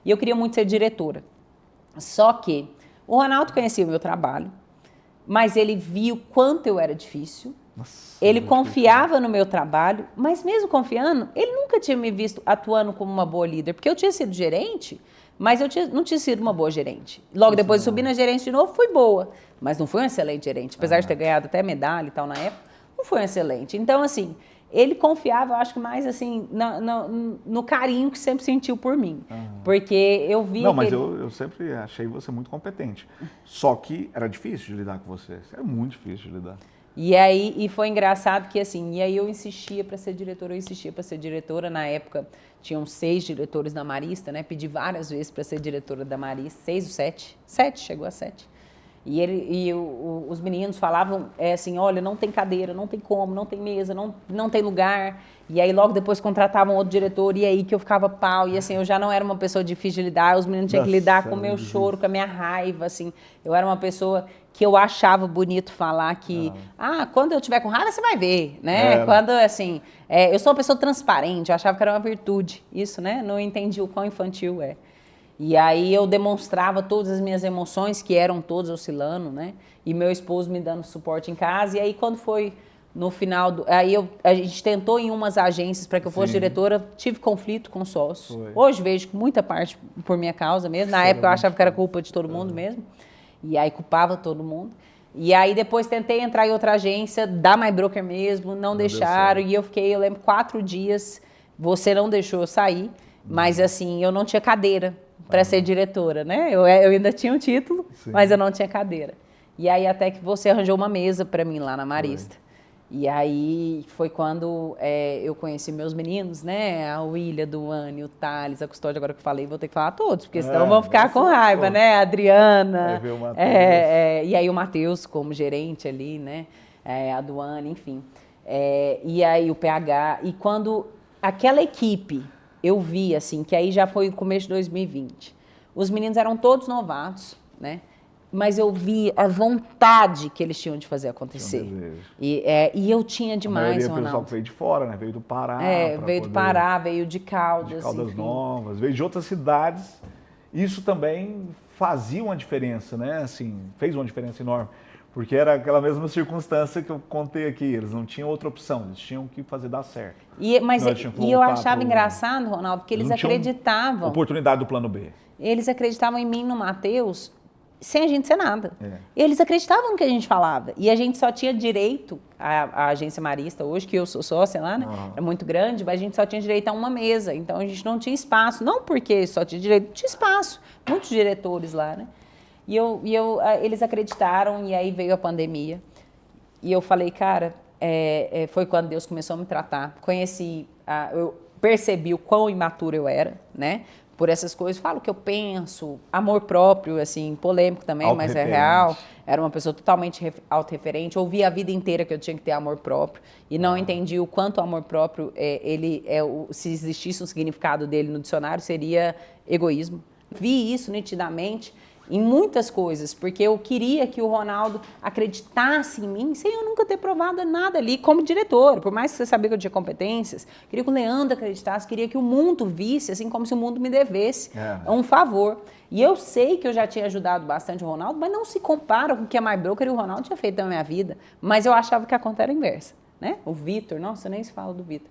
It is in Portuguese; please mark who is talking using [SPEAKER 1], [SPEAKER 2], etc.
[SPEAKER 1] E eu queria muito ser diretora. Só que o Ronaldo conhecia o meu trabalho, mas ele viu quanto eu era difícil.
[SPEAKER 2] Nossa,
[SPEAKER 1] ele confiava no meu trabalho, mas mesmo confiando, ele nunca tinha me visto atuando como uma boa líder, porque eu tinha sido gerente, mas não tinha sido uma boa gerente. Logo depois de subir na gerente de novo, fui boa, mas não fui uma excelente gerente. Apesar de ter ganhado até medalha e tal na época, não foi um excelente. Então, assim, ele confiava, eu acho que mais assim, no carinho que sempre sentiu por mim. Porque eu vi
[SPEAKER 2] Não, mas eu sempre achei você muito competente. Só que era difícil de lidar com você. Era muito difícil de lidar.
[SPEAKER 1] E foi engraçado que assim, e aí eu insistia para ser diretora, na época tinham 6 diretores da Marista, né, pedi várias vezes para ser diretora da Marista, 6 ou 7, chegou a 7. Os meninos falavam assim, olha, não tem cadeira, não tem como, não tem mesa, não tem lugar. E aí logo depois contratavam outro diretor e aí que eu ficava pau. E assim, eu já não era uma pessoa difícil de lidar, os meninos tinham que lidar com o meu choro, com a minha raiva, assim. Eu era uma pessoa que eu achava bonito falar que, quando eu tiver com raiva, você vai ver, né? Quando, assim, eu sou uma pessoa transparente, eu achava que era uma virtude, isso, né? Não entendi o quão infantil é. E aí eu demonstrava todas as minhas emoções, que eram todas oscilando, né? E meu esposo me dando suporte em casa. E aí quando foi no final, a gente tentou em umas agências para que eu fosse diretora, tive conflito com sócio. Hoje vejo que muita parte por minha causa mesmo. Na época eu achava que era culpa de todo mundo mesmo. E aí culpava todo mundo. E aí depois tentei entrar em outra agência, da My Broker mesmo, não deixaram. E eu fiquei, eu lembro, 4 dias, você não deixou eu sair. Mas assim, eu não tinha cadeira para ser diretora, né? Eu ainda tinha um título, mas eu não tinha cadeira. E aí até que você arranjou uma mesa para mim lá na Marista. E aí foi quando eu conheci meus meninos, né? A William, Duane, o Thales, a Custódia, agora que eu falei, vou ter que falar todos, porque senão vão ficar com raiva, né? A Adriana. E aí o Matheus como gerente ali, né? A Duane, enfim. E aí o PH. E quando aquela equipe, eu vi, assim, que aí já foi o começo de 2020. Os meninos eram todos novatos, né? Mas eu vi a vontade que eles tinham de fazer acontecer. E eu tinha demais,
[SPEAKER 2] Ronaldo. O pessoal que veio de fora, né? Veio do Pará.
[SPEAKER 1] Veio do Pará, veio de Caldas.
[SPEAKER 2] De Caldas Novas, veio de outras cidades. Isso também fazia uma diferença, né? Assim, fez uma diferença enorme. Porque era aquela mesma circunstância que eu contei aqui. Eles não tinham outra opção, eles tinham que fazer dar certo.
[SPEAKER 1] E eu achava engraçado, Ronaldo, porque eles acreditavam.
[SPEAKER 2] Oportunidade do plano B.
[SPEAKER 1] Eles acreditavam em mim, no Matheus, sem a gente ser nada. Eles acreditavam no que a gente falava. E a gente só tinha direito, a agência Marista hoje, que eu sou sócia lá, né? É muito grande, mas a gente só tinha direito a uma mesa. Então a gente não tinha espaço. Não porque só tinha direito, tinha espaço. Muitos diretores lá, né? Eles acreditaram, e aí veio a pandemia. E eu falei, cara, foi quando Deus começou a me tratar. Eu percebi o quão imaturo eu era, né? Por essas coisas, falo o que eu penso, amor próprio, assim, polêmico também, mas é real. Era uma pessoa totalmente autorreferente. Ouvi a vida inteira que eu tinha que ter amor próprio e não entendi o quanto o amor próprio, se existisse um significado dele no dicionário, seria egoísmo. Vi isso nitidamente em muitas coisas, porque eu queria que o Ronaldo acreditasse em mim, sem eu nunca ter provado nada ali como diretor. Por mais que você sabia que eu tinha competências, queria que o Leandro acreditasse, queria que o mundo visse, assim, como se o mundo me devesse um favor. E eu sei que eu já tinha ajudado bastante o Ronaldo, mas não se compara com o que a My Broker e o Ronaldo tinham feito na minha vida. Mas eu achava que a conta era inversa, né? O Vitor, nossa, nem se fala do Vitor.